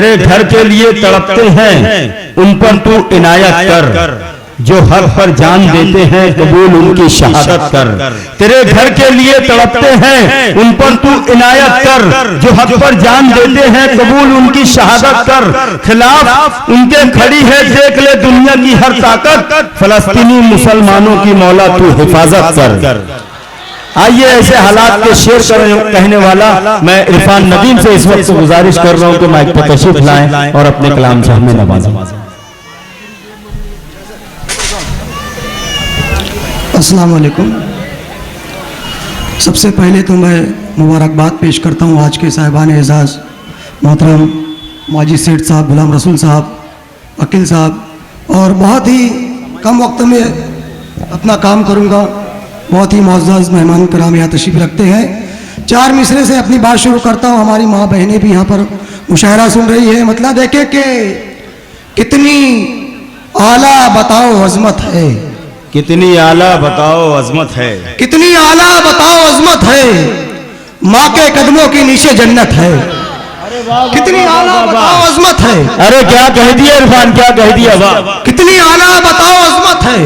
तेरे घर के लिए तड़पते हैं उन पर तू इनायत कर, जो हक पर जान देते हैं कबूल उनकी शहादत कर। तेरे घर के लिए तड़पते हैं उन पर तू इनायत कर, जो हक पर जान देते हैं कबूल उनकी शहादत कर। खिलाफ उनके खड़ी है देख ले दुनिया की हर ताकत, फलस्तीनी मुसलमानों की मौला तू हिफाजत कर। आइए ऐसे हालात के शेर कहने वाला मैं इरफान नदीम से इस वक्त गुजारिश कर रहा हूं कि माइक पर तशरीफ लाएं और अपने कलाम से हमें नवाजें। अस्सलाम वालेकुम। सबसे पहले तो मैं मुबारकबाद पेश करता हूं आज के साहिबान एजाज़ मोहतरम माजी सेठ साहब, गुलाम रसूल साहब, अकील साहब, और बहुत ही कम वक्त में अपना काम करूंगा। बहुत ही मुअज़्ज़ज़ मेहमान कराम यहाँ तशरीफ़ रखते हैं। चार मिसरे से अपनी बात शुरू करता हूँ। हमारी माँ बहनें भी यहाँ पर मुशायरा सुन रही है। मतलब देखे कि कितनी आला बताओ अज़मत है, कितनी आला बताओ अजमत है, कितनी आला बताओ अज़मत है, माँ के कदमों के नीचे जन्नत है। कितनी आला बताओ अज़मत है। अरे क्या कह दिया इरफान, क्या कह दिया वाह। कितनी आला बताओ अज़मत है,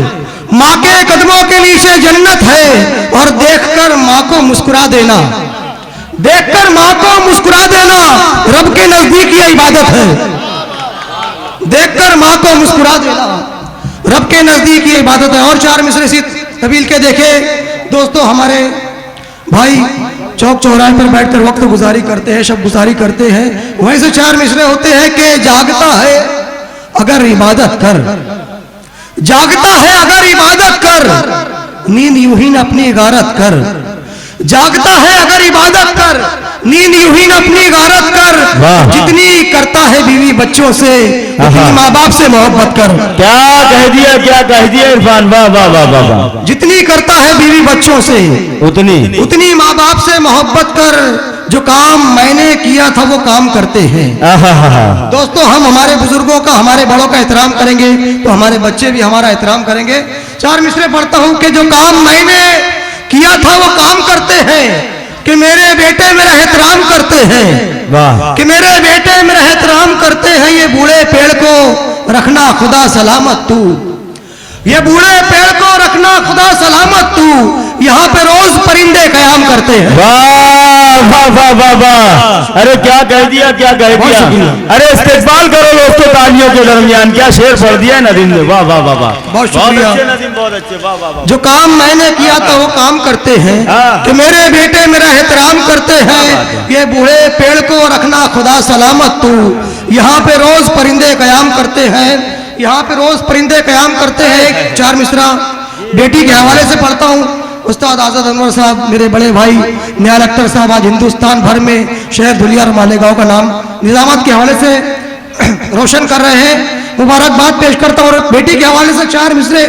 माँ के कदमों के नीचे जन्नत है। और देखकर माँ को मुस्कुरा देना, देखकर माँ को मुस्कुरा देना रब के नजदीक ये इबादत है। देखकर माँ को मुस्कुरा देना रब के नजदीक ये इबादत है। और चार मिसरे सी कबील के देखे दोस्तों, हमारे भाई चौक चौराहे पर बैठकर वक्त गुजारी करते हैं, शब गुजारी करते हैं। वहीं से चार मिसरे होते हैं कि जागता है अगर इबादत कर, जागता है अगर इबादत कर, नींद यूं ही न अपनी गारत कर। जागता है अगर इबादत कर, नींद यूं ही न अपनी गारत कर। जितनी करता है बीवी बच्चों से उतनी माँ बाप से मोहब्बत कर। क्या कह दिया, क्या कह दिया इरफान, वाह वाह वाह वाह वाह। जितनी करता है बीवी बच्चों से उतनी माँ बाप से मोहब्बत कर। जो काम मैंने किया था वो काम करते हैं। दोस्तों, हम हमारे बुजुर्गों का, हमारे बड़ों का एहतराम करेंगे तो हमारे बच्चे भी हमारा एहतराम करेंगे। चार मिसरे पढ़ता हूं कि जो काम मैंने किया था वो काम करते हैं, कि मेरे बेटे मेरा एहतराम करते हैं, कि मेरे बेटे मेरा एहतराम करते हैं। ये बूढ़े पेड़ को रखना खुदा सलामत तू, ये बूढ़े पेड़ को रखना खुदा सलामत तू, यहाँ पे रोज परिंदे कयाम करते हैं। वाह वाह वाह वाह वाह। अरे क्या कह दिया, क्या कह दिया। अरे इस्तेकबाल करो दोस्तों तालियों के दरमियान। क्या शेर पढ़ दिया नदीम ने, वाह वाह वाह वाह। बहुत शुक्रिया नदीम, बहुत अच्छे, वाह वाह वाह। जो काम मैंने किया था वो काम करते हैं, कि मेरे बेटे मेरा एहतराम करते हैं। ये बूढ़े पेड़ को रखना खुदा सलामत तू, यहाँ पे रोज परिंदे कयाम करते हैं, यहाँ पे रोज परिंदे कयाम करते हैं। चार मिसरा बेटी के हवाले से पढ़ता हूँ। उस्ताद आज़ाद अनवर साहब, मेरे बड़े भाई नियाल अख्तर साहब आज हिंदुस्तान भर में शहर धुलिया और मालेगांव का नाम निजामत के हवाले से रोशन कर रहे हैं। मुबारकबाद पेश करता हूँ। और बेटी के हवाले से चार मिसरे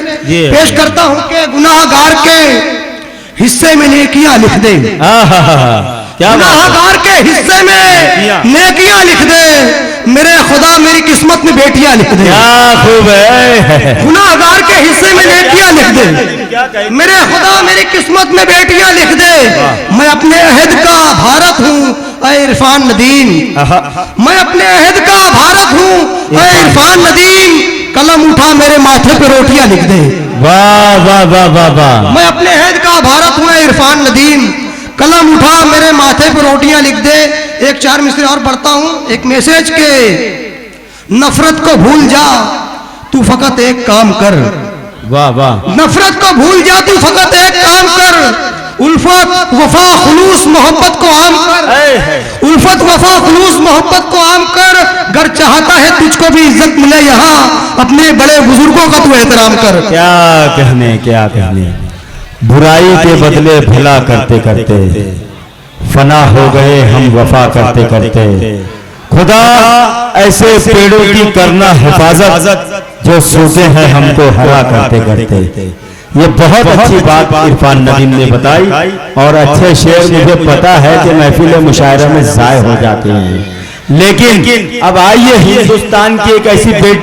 पेश करता हूँ कि गुनाहगार के हिस्से में नेकियां लिख दे, गुनाहगार के हिस्से में नेकियां लिख दे, मेरे खुदा मेरी किस्मत में बेटियां लिख दे। क्या खूब है। गुनाहगार के हिस्से में नेकियां लिख दे, मेरे खुदा मेरी किस्मत में बेटियां लिख दे। मैं अपने अहद का भारत हूँ ऐ इरफान नदीम, मैं अपने अहद का भारत हूँ ऐ इरफान नदीम, कलम उठा मेरे माथे पे रोटियां लिख दे। वाह वाह वाह वाह वाह। मैं अपने अहद का भारत हूँ ऐ इरफान नदीम, कलम उठा मेरे माथे पे रोटियां लिख दे। एक चार मिसरे और पढ़ता हूं। एक मैसेज के नफरत को भूल जा तू फकत एक काम कर। वाह वाह। नफरत को भूल जा तू फकत एक काम कर। उल्फत वफा खुलूस मोहब्बत को आम कर, उल्फत वफा खुलूस मोहब्बत को आम कर। घर चाहता है तुझको भी इज्जत मिले यहाँ, अपने बड़े बुजुर्गों का तू एहतराम कर। क्या कहने, क्या कहने। बुराई के बदले भला करते करते फना हो गए हम वफा करते करते। खुदा ऐसे पेड़ों की करना हिफाजत जो सूखे हैं हमको हरा करते करते। ये बहुत अच्छी बात इरफान नदीम ने बताई। और अच्छे शेर मुझे पता है कि महफिल मुशायरा में जाय हो जाते हैं, लेकिन अब आइए हिंदुस्तान की एक ऐसी बेटी